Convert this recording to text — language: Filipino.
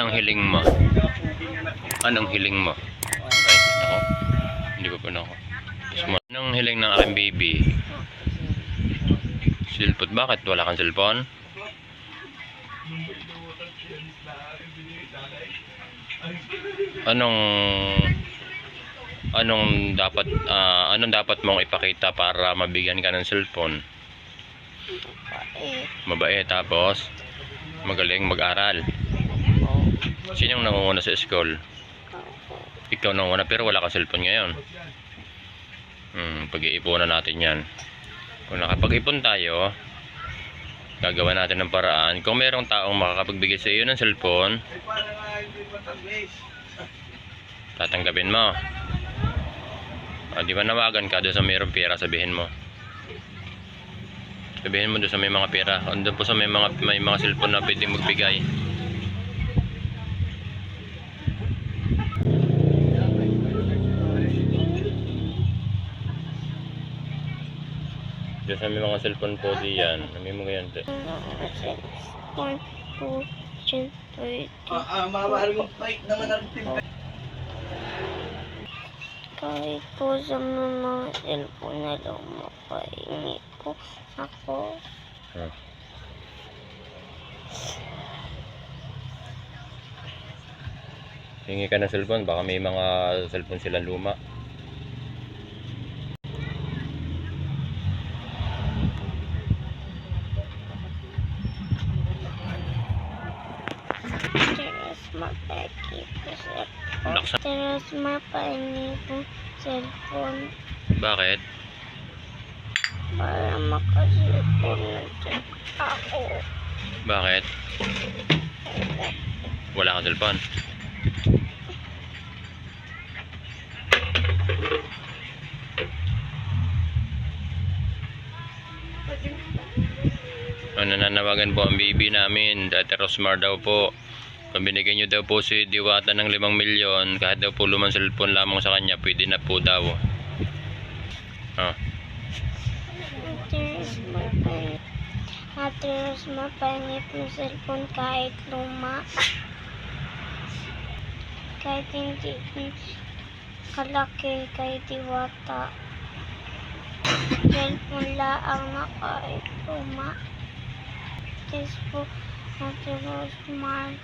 Anong hiling mo? Anong hiling mo? Ay, ako. Hindi pa na ako. Anong hiling ng aking baby? Cellphone. Bakit wala kang cellphone? Anong dapat mong ipakita para mabigyan ka ng cellphone? Mabait, tapos magaling mag-aral. Sinong nangunguna sa school? Ikaw nangunguna, pero wala kang cellphone ngayon. Pag-iipunan natin yan. Kung nakapag-ipon tayo, gagawa natin ng paraan. Kung mayroong taong makakapagbigay sa iyo ng cellphone, tatanggapin mo. Di ba nawagan ka doon sa mayroong pera, sabihin mo. Sabihin mo doon sa may mga pera. Doon po sa may mga cellphone na pwedeng magbigay. Doon sa may mga cellphone po diyan. May mga yan. Cellphone po dyan pwede. Mahal yung bike naman ang timba. Kahit po sa mga cellphone na lumapahingi po ako. Hingi ka ng cellphone, baka may mga cellphone silang luma. Terus mapagi po cellphone. Terus mapahingi po cellphone. Bakit? Para makasilphone na dyan ako. Bakit? Wala kang cellphone. Nananawagan po ang baby namin, Dati Rosmar daw po. Kung binigyan nyo daw po si Diwata ng 5 milyon, kahit daw po lumang cellphone lamang sa kanya, pwede na po daw. Terus mapahingi po cellphone kahit luma. Kahit hindi kalaki kay Diwata. Cellphone laang na kahit luma. This po, Ate Rosmar.